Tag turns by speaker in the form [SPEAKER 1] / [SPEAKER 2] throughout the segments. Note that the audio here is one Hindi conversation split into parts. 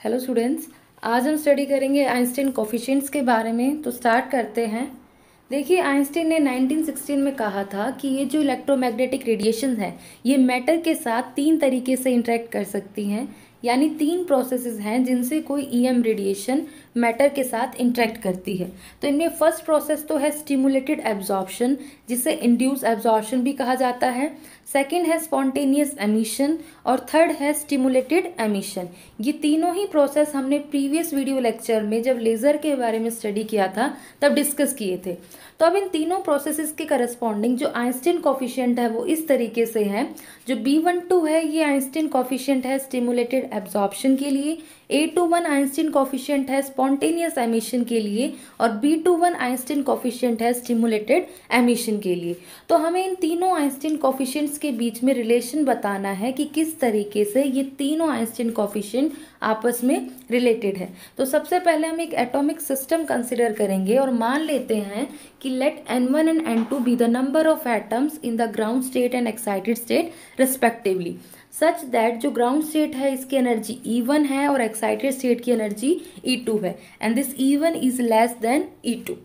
[SPEAKER 1] हेलो स्टूडेंट्स, आज हम स्टडी करेंगे आइंस्टीन कोफिशिएंट्स के बारे में। तो स्टार्ट करते हैं। देखिए, आइंस्टीन ने 1916 में कहा था कि ये जो इलेक्ट्रोमैग्नेटिक रेडिएशन है ये मैटर के साथ तीन तरीके से इंटरेक्ट कर सकती हैं, यानी तीन प्रोसेसेस हैं जिनसे कोई ईएम रेडिएशन मैटर के साथ इंटरेक्ट करती है। तो इनमें फर्स्ट प्रोसेस तो है स्टिमुलेटेड एब्जॉर्प्शन, जिसे इंड्यूस एब्जॉर्प्शन भी कहा जाता है। सेकेंड है स्पॉन्टेनियस एमिशन और थर्ड है स्टिमुलेटेड एमिशन। ये तीनों ही प्रोसेस हमने प्रीवियस वीडियो लेक्चर में जब लेज़र के बारे में स्टडी किया था तब डिस्कस किए थे। तो अब इन तीनों प्रोसेसेस के करस्पॉन्डिंग जो आइंस्टीन कोफिशिएंट है वो इस तरीके से है। जो B12 है ये आइंस्टीन कोफिशिएंट है स्टिमुलेटेड एब्जॉर्प्शन के लिए, A21 आइंस्टीन कोफिशिएंट है स्पॉन्टेनियस एमिशन के लिए और B21 आइंस्टीन कोफिशिएंट है स्टिमुलेटेड एमिशन के लिए। तो हमें इन तीनों आइंस्टीन कोफिशिएंट्स के बीच में रिलेशन बताना है कि किस तरीके से ये तीनों आइंस्टीन कोफिशिएंट आपस में रिलेटेड है। तो सबसे पहले हम एक एटॉमिक सिस्टम कंसिडर करेंगे और मान लेते हैं कि let N1 and N2 be the number of atoms in the ground state and excited state respectively, such that जो ग्राउंड स्टेट है इसकी एनर्जी E1 है और एक्साइटेड स्टेट की एनर्जी E2 है and this E1 is less than E2।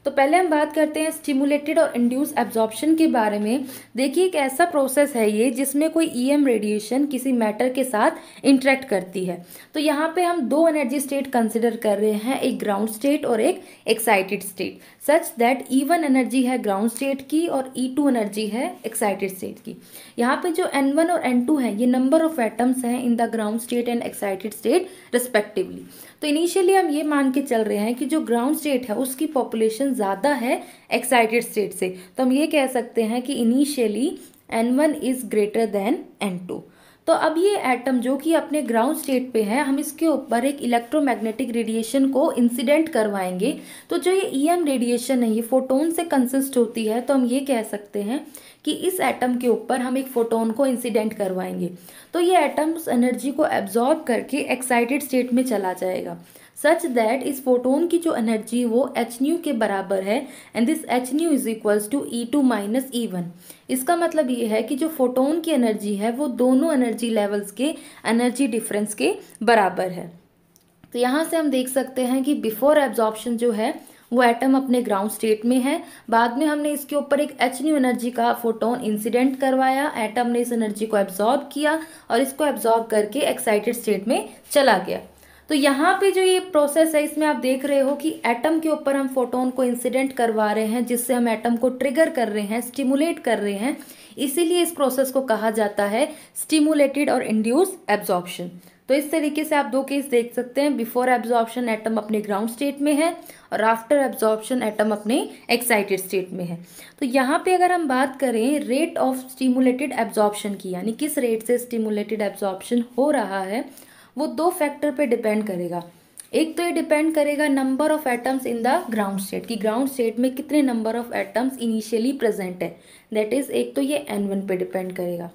[SPEAKER 1] तो पहले हम बात करते हैं स्टिमुलेटेड और इंड्यूस एब्जॉर्प्शन के बारे में। देखिए, एक ऐसा प्रोसेस है ये जिसमें कोई ईएम रेडिएशन किसी मैटर के साथ इंटरेक्ट करती है। तो यहाँ पे हम दो एनर्जी स्टेट कंसिडर कर रहे हैं, एक ग्राउंड स्टेट और एक excited state, such that E1 energy है ग्राउंड स्टेट की और E2 एनर्जी है एक्साइटेड स्टेट की। यहाँ पे जो N1 और N2 है ये नंबर ऑफ एटम्स हैं इन the ground state and excited state respectively. तो इनिशियली हम ये मान के चल रहे हैं कि जो ग्राउंड स्टेट है उसकी पॉपुलेशन ज़्यादा है एक्साइटेड स्टेट से। तो हम ये कह सकते हैं कि initially N1 is greater than N2। तो अब ये एटम जो कि अपने ग्राउंड स्टेट पे है, हम इसके ऊपर एक इलेक्ट्रोमैग्नेटिक रेडिएशन को इंसिडेंट करवाएंगे। तो जो ये ईएम रेडिएशन है ये फोटोन से कंसिस्ट होती है। तो हम ये कह सकते हैं कि इस एटम के ऊपर हम एक फोटोन को इंसिडेंट करवाएंगे। तो ये एटम उस एनर्जी को एब्जॉर्ब करके एक्साइटेड स्टेट में चला जाएगा, सच दैट इस फोटोन की जो एनर्जी वो hν के बराबर है and this hν is equals to E2 minus E1। इसका मतलब ये है कि जो फोटोन की एनर्जी है वो दोनों एनर्जी लेवल्स के एनर्जी डिफरेंस के बराबर है। तो यहाँ से हम देख सकते हैं कि बिफोर एब्जॉर्प्शन जो है वो एटम अपने ग्राउंड स्टेट में है, बाद में हमने इसके ऊपर एक hν एनर्जी का फोटोन इंसिडेंट करवाया, एटम ने इस एनर्जी को एब्जॉर्ब किया और इसको एब्जॉर्ब करके एक्साइटेड स्टेट में चला गया। तो यहाँ पे जो ये प्रोसेस है इसमें आप देख रहे हो कि एटम के ऊपर हम फोटोन को इंसिडेंट करवा रहे हैं, जिससे हम एटम को ट्रिगर कर रहे हैं, स्टिमुलेट कर रहे हैं। इसीलिए इस प्रोसेस को कहा जाता है स्टिमुलेटेड और इंड्यूस एब्जॉर्प्शन। तो इस तरीके से आप दो केस देख सकते हैं, बिफोर एब्जॉर्प्शन एटम अपने ग्राउंड स्टेट में है और आफ्टर एब्जॉर्प्शन एटम अपने एक्साइटेड स्टेट में है। तो यहाँ पे अगर हम बात करें रेट ऑफ स्टिमुलेटेड एब्जॉर्प्शन की, यानी किस रेट से स्टिमुलेटेड एब्जॉर्प्शन हो रहा है, वो दो फैक्टर पे डिपेंड करेगा। एक तो ये डिपेंड करेगा number of atoms in the ground state, कि ग्राउंड स्टेट में कितने number of atoms initially present है, दैट इज एक तो ये N1 पे डिपेंड करेगा।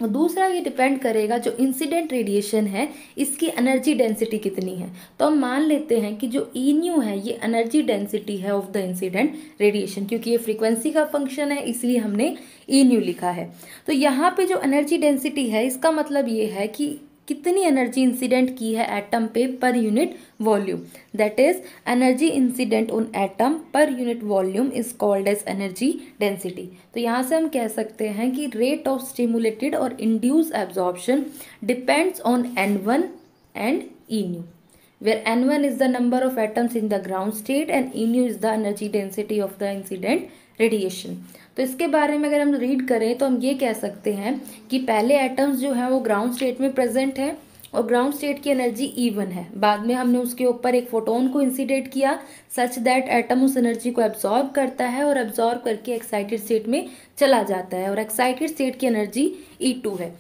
[SPEAKER 1] और दूसरा ये डिपेंड करेगा जो इंसिडेंट रेडिएशन है इसकी एनर्जी डेंसिटी कितनी है। तो हम मान लेते हैं कि जो Eν है ये एनर्जी डेंसिटी है ऑफ द इंसिडेंट रेडिएशन, क्योंकि ये फ्रीक्वेंसी का फंक्शन है इसलिए हमने Eν लिखा है। तो यहाँ पे जो एनर्जी डेंसिटी है इसका मतलब ये है कि कितनी एनर्जी इंसिडेंट की है एटम पे per unit volume, that is energy incident on atom per unit volume is called as energy density. तो यहाँ से हम कह सकते हैं कि रेट ऑफ स्टिमुलेटेड और induce absorption depends on N1 and Eν, where N1 is the number of atoms in the ground state and Eν is the energy density of the incident radiation. तो इसके बारे में अगर हम रीड करें तो हम ये कह सकते हैं कि पहले एटम्स जो हैं वो ग्राउंड स्टेट में प्रेजेंट है और ग्राउंड स्टेट की एनर्जी E1 है। बाद में हमने उसके ऊपर एक फोटोन को इंसिडेंट किया सच दैट एटम उस एनर्जी को एब्जॉर्ब करता है और एब्जॉर्ब करके एक्साइटेड स्टेट में चला जाता है और एक्साइटेड स्टेट की एनर्जी E2 है।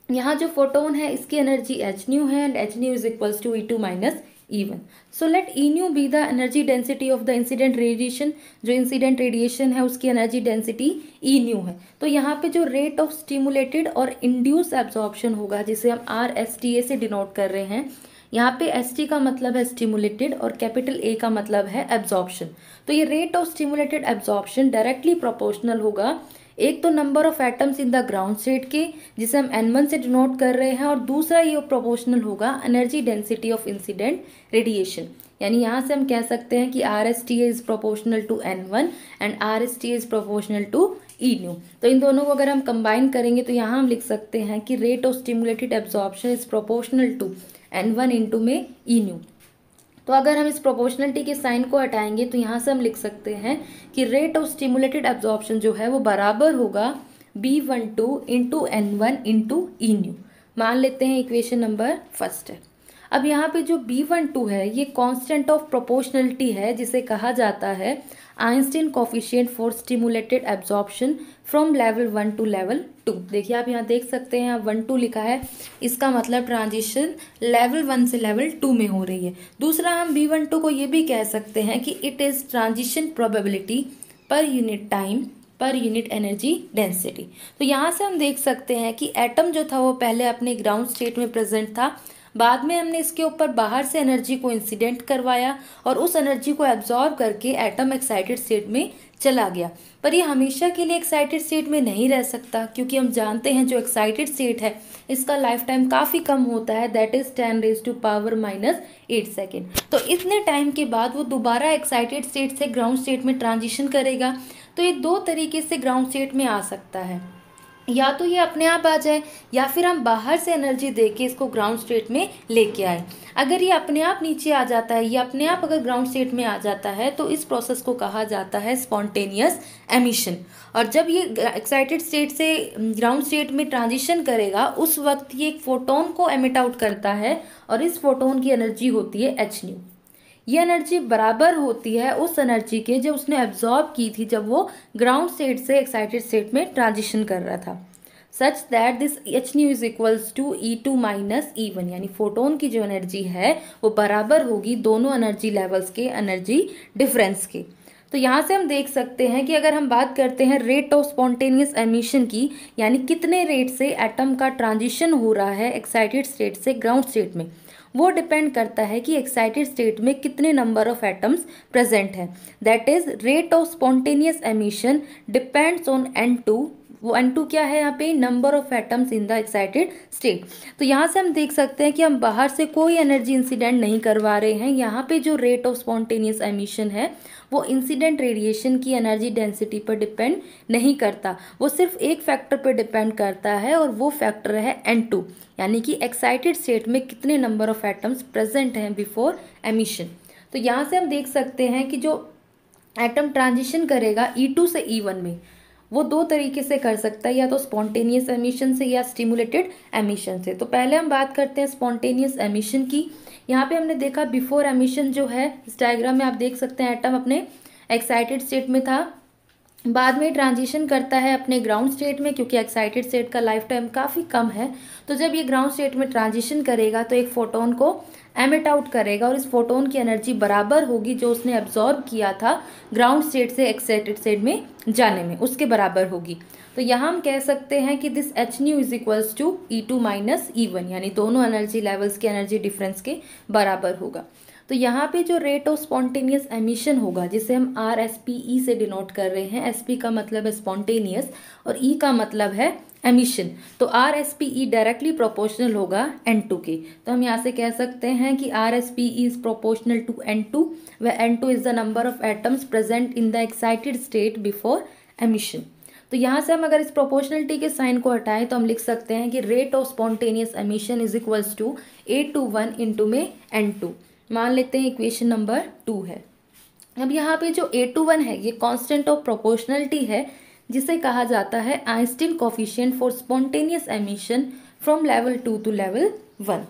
[SPEAKER 1] यहाँ जो फोटोन है इसकी एनर्जी hν है and hν is equals to E2 minus E1। So let Eν be the energy density of the incident radiation। जो इंसिडेंट रेडिएशन है उसकी एनर्जी डेंसिटी Eν है। तो यहाँ पे जो रेट ऑफ स्टिमुलेटेड और इंड्यूस एब्जॉर्प्शन होगा, जिसे हम RSTA से डिनोट कर रहे हैं, यहाँ पे ST का मतलब है स्टिमुलेटेड और कैपिटल A का मतलब है एब्जॉर्प्शन। तो ये rate of stimulated absorption directly proportional होगा एक तो number of atoms in the ground state के, जिसे हम N1 से डिनोट कर रहे हैं, और दूसरा ये प्रोपोर्शनल होगा energy density of incident radiation. यानी यहाँ से हम कह सकते हैं कि RSTA is proportional to N1 and RSTA is proportional to E nu. तो इन दोनों को अगर हम कंबाइन करेंगे तो यहाँ हम लिख सकते हैं कि rate of stimulated absorption is proportional to N1 into में ई न्यू। तो अगर हम इस प्रोपोर्शनलिटी के साइन को हटाएंगे तो यहाँ से हम लिख सकते हैं कि रेट ऑफ स्टिमुलेटेड एब्जॉर्प्शन जो है वो बराबर होगा B12 into N1 into E new. मान लेते हैं इक्वेशन नंबर फर्स्ट है। अब यहाँ पे जो B12 है ये कांस्टेंट ऑफ प्रोपोर्शनलिटी है, जिसे कहा जाता है Einstein coefficient for stimulated absorption from level 1 to level 2। देखिए आप यहाँ देख सकते हैं, यहाँ 1 2 लिखा है, इसका मतलब ट्रांजिशन लेवल 1 से लेवल 2 में हो रही है। दूसरा हम B12 को ये भी कह सकते हैं कि it is transition probability per unit time per unit energy density. तो यहाँ से हम देख सकते हैं कि एटम जो था वो पहले अपने ग्राउंड स्टेट में प्रेजेंट था, बाद में हमने इसके ऊपर बाहर से एनर्जी को इंसिडेंट करवाया और उस एनर्जी को एब्जॉर्ब करके एटम एक्साइटेड स्टेट में चला गया। पर ये हमेशा के लिए एक्साइटेड स्टेट में नहीं रह सकता, क्योंकि हम जानते हैं जो एक्साइटेड स्टेट है इसका लाइफ टाइम काफ़ी कम होता है, दैट इज 10⁻⁻⁸ सेकेंड। तो इतने टाइम के बाद वो दोबारा एक्साइटेड स्टेट से ग्राउंड स्टेट में ट्रांजिशन करेगा। तो ये दो तरीके से ग्राउंड स्टेट में आ सकता है, या तो ये अपने आप आ जाए या फिर हम बाहर से एनर्जी देके इसको ग्राउंड स्टेट में लेके आए। अगर ये अपने आप नीचे आ जाता है, ये अपने आप अगर ग्राउंड स्टेट में आ जाता है तो इस प्रोसेस को कहा जाता है स्पॉन्टेनियस एमिशन। और जब ये एक्साइटेड स्टेट से ग्राउंड स्टेट में ट्रांजिशन करेगा उस वक्त ये एक फोटोन को एमिट आउट करता है और इस फोटोन की एनर्जी होती है hν। ये एनर्जी बराबर होती है उस एनर्जी के जो उसने एब्जॉर्ब की थी जब वो ग्राउंड स्टेट से एक्साइटेड स्टेट में ट्रांजिशन कर रहा था, such that this hν is equals to E2 minus E1। यानी फोटोन की जो एनर्जी है वो बराबर होगी दोनों एनर्जी लेवल्स के एनर्जी डिफरेंस के। तो यहाँ से हम देख सकते हैं कि अगर हम बात करते हैं रेट ऑफ स्पॉन्टेनियस एमिशन की, यानी कितने रेट से एटम का ट्रांजिशन हो रहा है एक्साइटेड स्टेट से ग्राउंड स्टेट में, वो डिपेंड करता है कि एक्साइटेड स्टेट में कितने नंबर ऑफ एटम्स प्रेजेंट हैं। That is rate of spontaneous emission depends on N2। वो N2 क्या है यहाँ पे, number of atoms in the excited state. तो यहाँ से हम देख सकते हैं कि हम बाहर से कोई एनर्जी इंसिडेंट नहीं करवा रहे हैं। यहाँ पे जो रेट ऑफ स्पॉन्टेनियस एमिशन है वो इंसिडेंट रेडिएशन की एनर्जी डेंसिटी पर डिपेंड नहीं करता, वो सिर्फ एक फैक्टर पर डिपेंड करता है और वो फैक्टर है N2, यानी कि एक्साइटेड स्टेट में कितने नंबर ऑफ एटम्स प्रेजेंट हैं बिफोर एमिशन। तो यहाँ से हम देख सकते हैं कि जो एटम ट्रांजिशन करेगा E2 से E1 में, वो दो तरीके से कर सकता है, या तो स्पॉन्टेनियस एमिशन से या स्टिमुलेटेड एमिशन से। तो पहले हम बात करते हैं स्पॉन्टेनियस एमिशन की। यहाँ पे हमने देखा बिफोर एमिशन जो है, इस डायग्राम में आप देख सकते हैं एटम अपने एक्साइटेड स्टेट में था, बाद में ट्रांजिशन करता है अपने ग्राउंड स्टेट में, क्योंकि एक्साइटेड स्टेट का लाइफ टाइम काफ़ी कम है। तो जब ये ग्राउंड स्टेट में ट्रांजिशन करेगा तो एक फोटोन को एमिट आउट करेगा और इस फोटोन की एनर्जी बराबर होगी जो उसने एब्जॉर्ब किया था ग्राउंड स्टेट से एक्साइटेड स्टेट में जाने में, उसके बराबर होगी। तो यहाँ हम कह सकते हैं कि this hν is equals to E2 minus E1, यानी दोनों एनर्जी लेवल्स के एनर्जी डिफरेंस के बराबर होगा। तो यहाँ पे जो रेट ऑफ स्पॉन्टेनियस एमिशन होगा, जिसे हम RSPE से डिनोट कर रहे हैं, SP का मतलब है स्पॉन्टेनियस और E का मतलब है एमिशन, तो RSPE डायरेक्टली प्रोपोर्शनल होगा N2 के। तो हम यहाँ से कह सकते हैं कि RSPE is proportional to N2, where N2 is the number of atoms present in the excited state before emission. तो यहाँ से हम अगर इस प्रोपोर्शनलिटी के साइन को हटाएं तो हम लिख सकते हैं कि rate of spontaneous emission is equals to A21 into में N2। मान लेते हैं इक्वेशन नंबर 2 है। अब यहाँ पे जो A21 है ये कांस्टेंट ऑफ प्रोपोर्शनलिटी है, जिसे कहा जाता है Einstein coefficient for spontaneous emission from level 2 to level 1।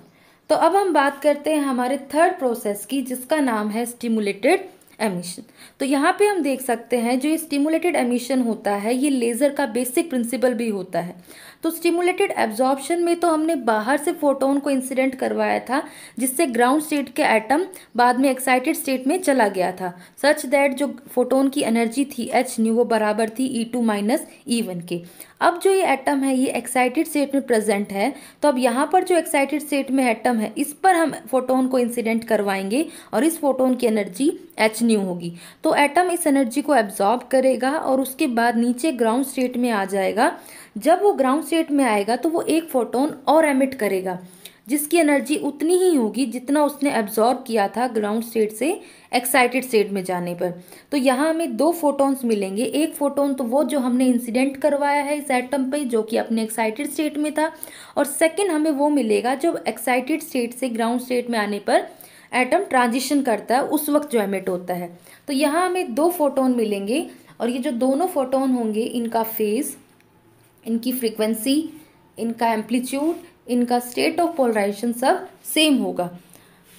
[SPEAKER 1] तो अब हम बात करते हैं हमारे थर्ड प्रोसेस की, जिसका नाम है स्टिमुलेटेड एमिशन। तो यहाँ पे हम देख सकते हैं जो ये स्टिमुलेटेड एमिशन होता है ये लेजर का बेसिक प्रिंसिपल भी होता है। तो स्टिमुलेटेड एब्जॉर्प्शन में तो हमने बाहर से फोटोन को इंसिडेंट करवाया था, जिससे ग्राउंड स्टेट के एटम बाद में एक्साइटेड स्टेट में चला गया था, सच दैट जो फोटोन की एनर्जी थी एच न्यू वो बराबर थी E2 माइनस E1 के। अब जो ये एटम है ये एक्साइटेड स्टेट में प्रेजेंट है, तो अब यहाँ पर जो एक्साइटेड स्टेट में एटम है इस पर हम फोटोन को इंसिडेंट करवाएंगे और इस फोटोन की एनर्जी एच न्यू होगी। तो एटम इस एनर्जी को एब्जॉर्ब करेगा और उसके बाद नीचे ग्राउंड स्टेट में आ जाएगा। जब वो ग्राउंड स्टेट में आएगा तो वो एक फोटोन और एमिट करेगा, जिसकी एनर्जी उतनी ही होगी जितना उसने एब्जॉर्ब किया था ग्राउंड स्टेट से एक्साइटेड स्टेट में जाने पर। तो यहाँ हमें दो फोटोन्स मिलेंगे। एक फोटोन तो वो जो हमने इंसिडेंट करवाया है इस एटम पे, जो कि अपने एक्साइटेड स्टेट में था, और सेकंड हमें वो मिलेगा जो एक्साइटेड स्टेट से ग्राउंड स्टेट में आने पर एटम ट्रांजिशन करता है, उस वक्त जो एमिट होता है। तो यहाँ हमें दो फोटोन मिलेंगे और ये जो दोनों फोटोन होंगे इनका फेज, इनकी फ्रीक्वेंसी, इनका एम्पलीट्यूड, इनका स्टेट ऑफ पोलराइजेशन सब सेम होगा।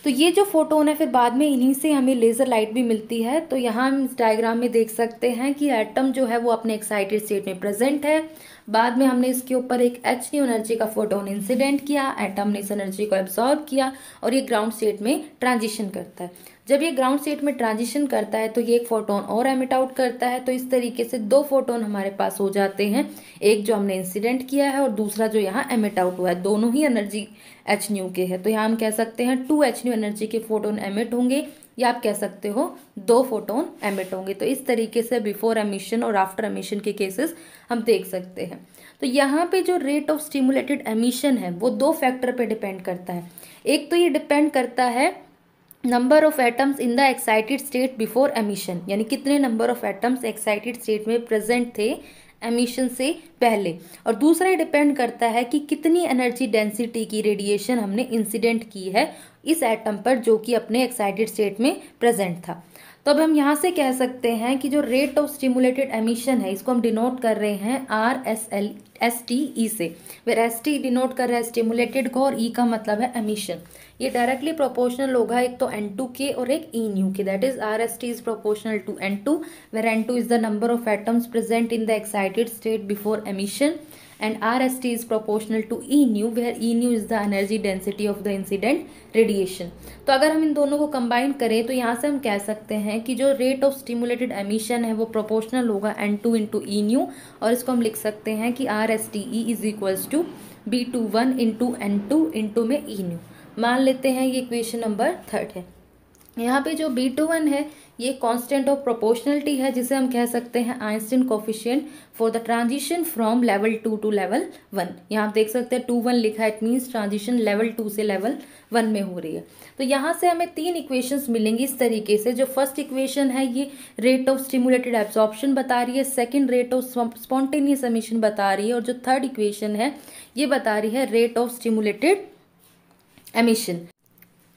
[SPEAKER 1] तो ये जो फोटोन है फिर बाद में इन्हीं से हमें लेज़र लाइट भी मिलती है। तो यहाँ हम इस डायग्राम में देख सकते हैं कि एटम जो है वो अपने एक्साइटेड स्टेट में प्रेजेंट है, बाद में हमने इसके ऊपर एक एच न्यू एनर्जी का फोटोन इंसिडेंट किया, एटम ने इस एनर्जी को एब्जॉर्ब किया और ये ग्राउंड स्टेट में ट्रांजिशन करता है। जब ये ग्राउंड स्टेट में ट्रांजिशन करता है तो ये एक फोटोन और एमिट आउट करता है। तो इस तरीके से दो फोटोन हमारे पास हो जाते हैं, एक जो हमने इंसिडेंट किया है और दूसरा जो यहाँ एमिट आउट हुआ है। दोनों ही एनर्जी एच न्यू के है, तो यहाँ हम कह सकते हैं 2 एच न्यू एनर्जी के फोटोन एमिट होंगे, या आप कह सकते हो 2 फोटोन एमिट होंगे। तो इस तरीके से बिफोर एमिशन और आफ्टर एमिशन के केसेस हम देख सकते हैं। तो यहाँ पे जो रेट ऑफ स्टिमुलेटेड एमिशन है वो 2 फैक्टर पे डिपेंड करता है। एक तो ये डिपेंड करता है number of atoms in the excited state before emission, यानी कितने number of atoms excited state में प्रेजेंट थे एमिशन से पहले, और दूसरा ये डिपेंड करता है कि कितनी एनर्जी डेंसिटी की रेडिएशन हमने इंसिडेंट की है इस एटम पर जो कि अपने एक्साइटेड स्टेट में प्रेजेंट था। तो अब हम यहाँ से कह सकते हैं कि जो रेट ऑफ स्टिमुलेटेड एमिशन है इसको हम डिनोट कर रहे हैं RST से, वेर ST डिनोट कर रहा है स्टिमुलेटेड को और E का मतलब है एमिशन। ये डायरेक्टली प्रोपोर्शनल होगा एक तो N2 के और एक E न्यू के, that is RST is proportional to N2, where N2 is the number of atoms present in the excited state before emission, and RST is proportional to E nu, where E nu is the energy density of the incident radiation। तो अगर हम इन दोनों को कंबाइन करें तो यहाँ से हम कह सकते हैं कि जो रेट ऑफ स्टिमुलेटेड एमिशन है वो प्रोपोर्शनल होगा N2 इंटू E न्यू, और इसको हम लिख सकते हैं कि RSTE is equals to B21 into N2 into में E न्यू। मान लेते हैं ये इक्वेशन नंबर 3 है। यहाँ पे जो B21 है ये कांस्टेंट ऑफ प्रोपोर्शनलिटी है, जिसे हम कह सकते हैं Einstein coefficient for the transition from level 2 to level 1। यहाँ आप देख सकते हैं 2-1 लिखा है, इट मीन्स ट्रांजिशन लेवल 2 से लेवल 1 में हो रही है। तो यहाँ से हमें 3 इक्वेशंस मिलेंगी इस तरीके से। जो फर्स्ट इक्वेशन है ये रेट ऑफ स्टिमुलेटेड एब्जॉर्प्शन बता रही है, second rate of spontaneous emission बता रही है, और जो थर्ड इक्वेशन है ये बता रही है रेट ऑफ स्टिमुलेटेड एमिशन।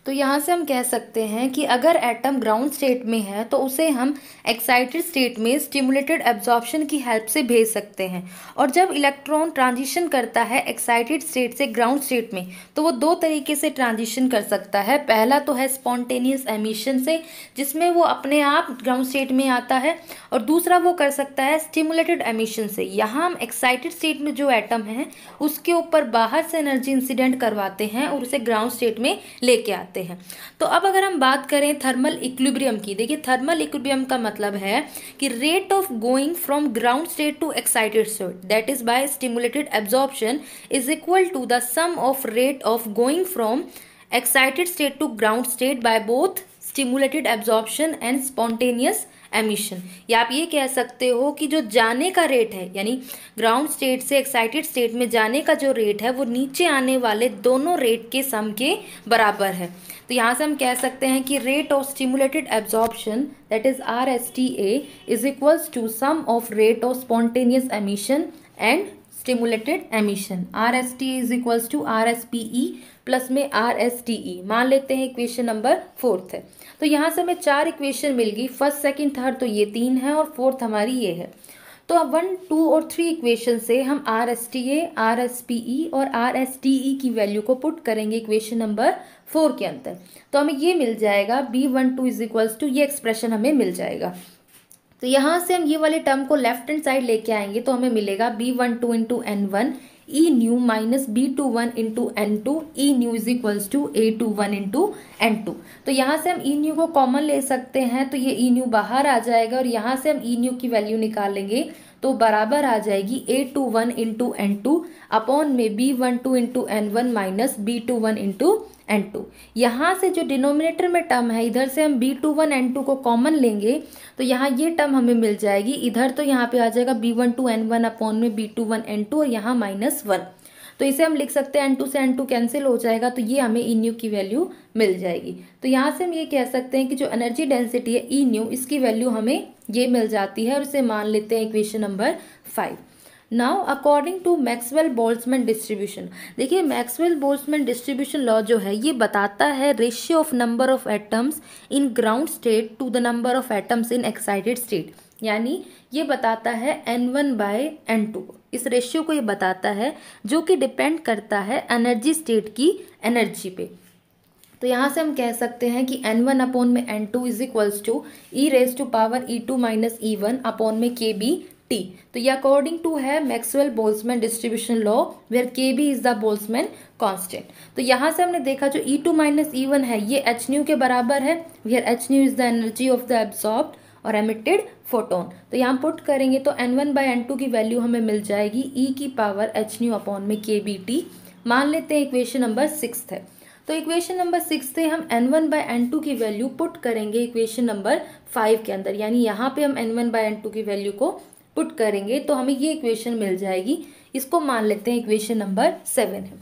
[SPEAKER 1] तो यहाँ से हम कह सकते हैं कि अगर एटम ग्राउंड स्टेट में है तो उसे हम एक्साइटेड स्टेट में स्टिमुलेटेड एब्जॉर्प्शन की हेल्प से भेज सकते हैं, और जब इलेक्ट्रॉन ट्रांजिशन करता है एक्साइटेड स्टेट से ग्राउंड स्टेट में तो वो 2 तरीके से ट्रांजिशन कर सकता है। पहला तो है स्पॉन्टेनियस एमिशन से, जिसमें वो अपने आप ग्राउंड स्टेट में आता है, और दूसरा वो कर सकता है स्टिमुलेटेड एमिशन से। यहाँ हम एक्साइटेड स्टेट में जो एटम है उसके ऊपर बाहर से एनर्जी इंसिडेंट करवाते हैं और उसे ग्राउंड स्टेट में लेके आते हैं। तो अब अगर हम बात करें थर्मल इक्विलिब्रियम की, देखिए थर्मल इक्विलिब्रियम का मतलब है कि rate of going from ground state to excited state, that is by stimulated absorption, is equal to the sum of rate of going from excited state to ground state by both stimulated absorption and spontaneous emission. या आप ये कह सकते हो कि जो जाने का रेट है, यानी ग्राउंड स्टेट से एक्साइटेड स्टेट में जाने का जो रेट है वो नीचे आने वाले दोनों रेट के सम के बराबर है। तो यहाँ से हम कह सकते हैं कि rate of stimulated absorption that is RSTA is equals to sum of rate of spontaneous emission and stimulated emission. RSTA is equals to RSPE plus में RSTE। मान लेते हैं इक्वेशन नंबर 4 है। तो यहाँ से हमें 4 इक्वेशन मिल गई, फर्स्ट सेकंड थर्ड तो ये 3 है और फोर्थ हमारी ये है। तो अब 1, 2 और 3 इक्वेशन से हम RSTA, RSPE और RSTE की वैल्यू को पुट करेंगे इक्वेशन नंबर 4 के अंदर, तो हमें ये मिल जाएगा B12 इज इक्वल्स टू, ये एक्सप्रेशन हमें मिल जाएगा। तो यहाँ से हम ये वाले टर्म को लेफ्ट हैंड साइड लेके आएंगे तो हमें मिलेगा B12 into N1 E nu minus B21 into N2, E nu is equals to A21 into N2। तो यहाँ से हम ई न्यू को कॉमन ले सकते हैं, तो ये ई न्यू बाहर आ जाएगा और यहाँ से हम ई न्यू की वैल्यू निकालेंगे तो बराबर आ जाएगी A21 इंटू N2 अपॉन में B12 into N1 minus B21 into N2। यहाँ से जो डिनोमिनेटर में टर्म है इधर से हम B21 N2 को कॉमन लेंगे तो यहाँ ये टर्म हमें मिल जाएगी। इधर तो यहाँ पे आ जाएगा B12 N1 अपॉन में B21 N2 और यहाँ -1। तो इसे हम लिख सकते हैं N2 से N2 कैंसिल हो जाएगा तो ये हमें ई न्यू की वैल्यू मिल जाएगी। तो यहाँ से हम ये कह सकते हैं कि जो एनर्जी डेंसिटी है ई न्यू, इसकी वैल्यू हमें ये मिल जाती है और इसे मान लेते हैं equation number 5। Now according to Maxwell Boltzmann distribution, देखिए मैक्सवेल बोल्ट्जमैन डिस्ट्रीब्यूशन लॉ जो है ये बताता है ratio of number of atoms in ground state to the number of atoms in excited state, यानी ये बताता है N1/N2, इस रेशियो को ये बताता है जो कि डिपेंड करता है एनर्जी स्टेट की एनर्जी पे। तो यहाँ से हम कह सकते हैं कि N1 अपॉन में N2 is equals to e⁻² minus E1 upon में kBT। तो ये अकॉर्डिंग टू है Maxwell Boltzmann distribution law where kB is the Boltzmann constant. तो यहाँ से हमने देखा जो E2 माइनस E1 है ये hν के बराबर है, where hν is the energy of the absorbed और एमिटेड फोटोन। तो यहाँ पुट करेंगे तो N1/N2 की वैल्यू हमें मिल जाएगी e⁻hν अपॉन में kBT। मान लेते हैं इक्वेशन नंबर 6 है। तो इक्वेशन नंबर 6 से हम N1/N2 की वैल्यू पुट करेंगे इक्वेशन नंबर 5 के अंदर, यानी यहाँ पे हम N1/N2 की वैल्यू को पुट करेंगे तो हमें ये इक्वेशन मिल जाएगी। इसको मान लेते हैं इक्वेशन नंबर 7 है।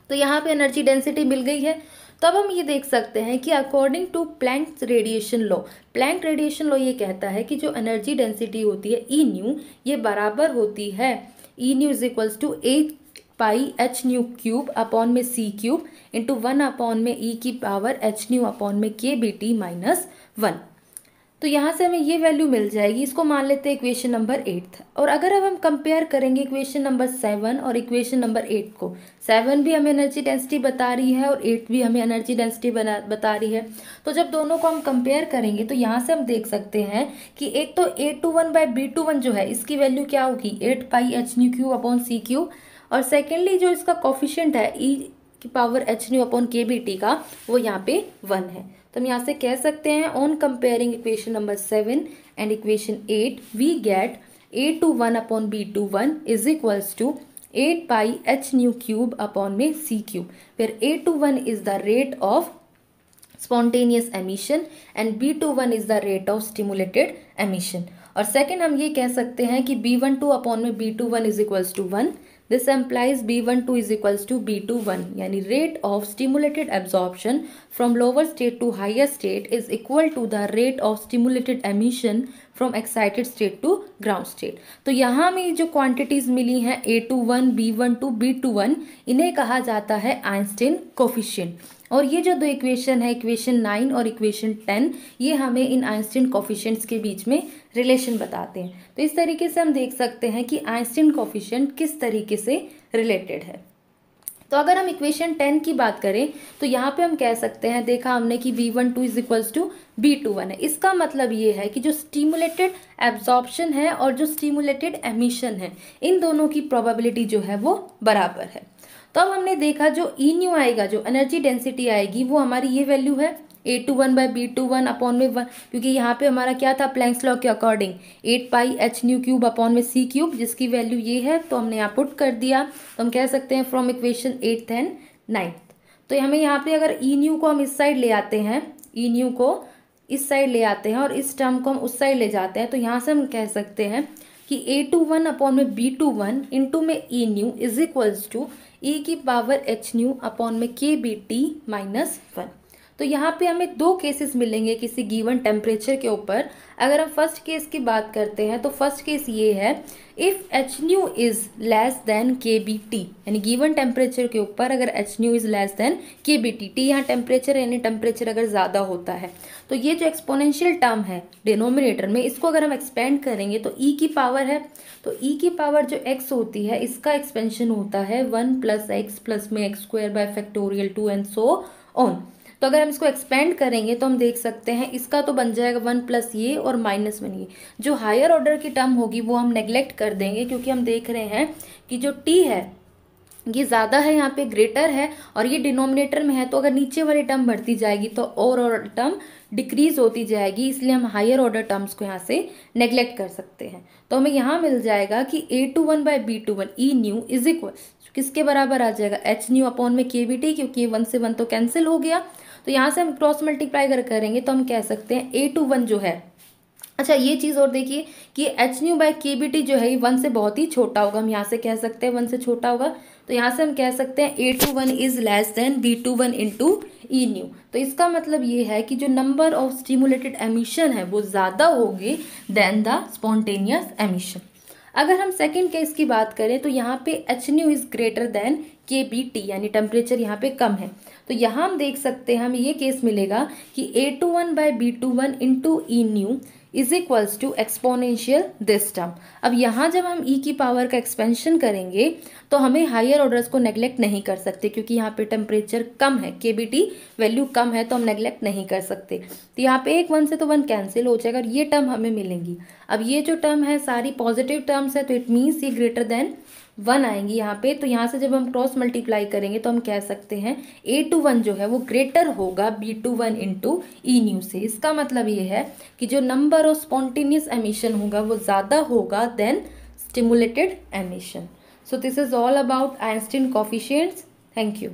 [SPEAKER 1] तो यहाँ पे एनर्जी डेंसिटी मिल गई है। तो अब हम ये देख सकते हैं कि according to Planck's radiation law, Planck radiation law ये कहता है कि जो एनर्जी डेंसिटी होती है ई न्यू ये बराबर होती है E nu is equals to 8πhν³ upon में c³ इंटू 1 अपॉन में e⁻hν अपॉन में kBT माइनस 1। तो यहाँ से हमें ये वैल्यू मिल जाएगी। इसको मान लेते हैं इक्वेशन नंबर 8। और अगर अब हम कंपेयर करेंगे इक्वेशन नंबर 7 और इक्वेशन नंबर 8 को, 7 भी हमें एनर्जी डेंसिटी बता रही है और 8 भी हमें एनर्जी डेंसिटी बता रही है। तो जब दोनों को हम कंपेयर करेंगे तो यहाँ से हम देख सकते हैं कि एक तो A21/B21 जो है इसकी वैल्यू क्या होगी 8πhν³ अपॉन c³, और सेकेंडली जो इसका कॉफिशिएंट है e⁻hν अपॉन kBT का वो यहाँ पे 1 है। तो हम यहाँ से कह सकते हैं on comparing equation number 7 and equation 8 we get A21 upon B21 is equals to 8πhν³ upon में c³, where A21 is the rate of spontaneous emission and B21 is the rate of stimulated emission। और सेकेंड हम ये कह सकते हैं कि B12 अपॉन में B21 is equals to 1। This implies B12 is equals to B21, यानी rate of stimulated absorption from lower state to higher state is equal to the rate of stimulated emission from excited state to ground state। तो यहाँ में जो क्वांटिटीज मिली हैं A21, B12, B21 इन्हें कहा जाता है आइंस्टीन कोफिशिएंट। और ये जो दो इक्वेशन है इक्वेशन 9 और इक्वेशन 10 ये हमें इन आइंस्टीन कोफिशिएंट्स के बीच में रिलेशन बताते हैं। तो इस तरीके से हम देख सकते हैं कि आइंस्टीन कोफिशिएंट किस तरीके से रिलेटेड है। तो अगर हम इक्वेशन 10 की बात करें तो यहाँ पे हम कह सकते हैं, देखा हमने कि B12 is equals to B21 है। इसका मतलब ये है कि जो स्टिमुलेटेड एब्जॉर्प्शन है और जो स्टिमुलेटेड एमिशन है इन दोनों की प्रोबेबिलिटी जो है वो बराबर है। तो अब हमने देखा जो ई न्यू आएगा, जो एनर्जी डेंसिटी आएगी वो हमारी ये वैल्यू है A21/B21 अपॉन में 1, क्योंकि यहाँ पे हमारा क्या था प्लैंक्स लॉ के अकॉर्डिंग 8πhν³ अपॉन में c³, जिसकी वैल्यू ये है तो हमने यहाँ पुट कर दिया। तो हम कह सकते हैं from equation 8th and 9th। तो हमें यहाँ पे अगर ई न्यू को हम इस साइड ले आते हैं, ई न्यू को इस साइड ले आते हैं और इस टर्म को हम उस साइड ले जाते हैं, तो यहाँ से हम कह सकते हैं कि A21 अपॉन में B21 इंटू में E nu is equals to e⁻hν upon में kBT माइनस 1। तो यहाँ पे हमें दो केसेस मिलेंगे किसी गिवन टेम्परेचर के ऊपर। अगर हम फर्स्ट केस की बात करते हैं तो फर्स्ट केस ये है if hν is less than kBT, यानी गिवन टेम्परेचर के ऊपर अगर hν is less than kBT, T यहाँ टेम्परेचर यानी टेम्परेचर अगर ज़्यादा होता है तो ये जो एक्सपोनेंशियल टर्म है डिनोमिनेटर में इसको अगर हम एक्सपेंड करेंगे तो e की पावर है, तो e की पावर जो x होती है इसका एक्सपेंशन होता है 1 + x प्लस में x² 2 एंड सो ऑन। तो अगर हम इसको एक्सपेंड करेंगे तो हम देख सकते हैं इसका तो बन जाएगा 1 प्लस ये और -1 ये। जो हायर ऑर्डर की टर्म होगी वो हम नेग्लेक्ट कर देंगे, क्योंकि हम देख रहे हैं कि जो t है ये ज़्यादा है, यहाँ पे ग्रेटर है और ये डिनोमिनेटर में है, तो अगर नीचे वाली टर्म बढ़ती जाएगी तो और टर्म डिक्रीज होती जाएगी, इसलिए हम हायर ऑर्डर टर्म्स को यहाँ से नेग्लेक्ट कर सकते हैं। तो हमें यहाँ मिल जाएगा कि A21 by B21 E nu is equal किसके बराबर आ जाएगा, एच न्यू अपॉन में KBT, क्योंकि ये 1 से 1 तो कैंसिल हो गया। तो यहाँ से हम क्रॉस मल्टीप्लाई करेंगे तो हम कह सकते हैं A21 जो है, अच्छा ये चीज़ और देखिए कि एच न्यू बाई KBT जो है ये 1 से बहुत ही छोटा होगा, हम यहाँ से कह सकते हैं 1 से छोटा होगा, तो यहाँ से हम कह सकते हैं A21 is less than B21 into E nu. तो इसका मतलब ये है कि जो नंबर ऑफ स्टिमुलेटेड एमिशन है वो ज़्यादा होगी देन द स्पॉन्टेनियस एमिशन। अगर हम सेकेंड केस की बात करें तो यहाँ पे H new is greater than KBT, यानी टेम्परेचर यहाँ पे कम है, तो यहाँ हम देख सकते हैं हमें ये केस मिलेगा कि A21 by B21 into E nu is equals to exponential this term. अब यहाँ जब हम ई की पावर का एक्सपेंशन करेंगे तो हमें हायर ऑर्डर्स को नेग्लेक्ट नहीं कर सकते, क्योंकि यहाँ पे टेम्परेचर कम है, KBT वैल्यू कम है, तो हम नेग्लेक्ट नहीं कर सकते। तो यहाँ पे एक 1 से तो 1 कैंसिल हो जाएगा और ये टर्म हमें मिलेंगी। अब ये जो टर्म है सारी पॉजिटिव टर्म्स है, तो इट मीन्स ये ग्रेटर देन 1 आएंगी यहाँ पे। तो यहाँ से जब हम क्रॉस मल्टीप्लाई करेंगे तो हम कह सकते हैं A21 जो है वो ग्रेटर होगा B21 इंटू ई न्यू से। इसका मतलब ये है कि जो नंबर ऑफ स्पॉन्टेनियस एमिशन होगा वो ज़्यादा होगा then stimulated emission. So this is all about Einstein coefficients. Thank you.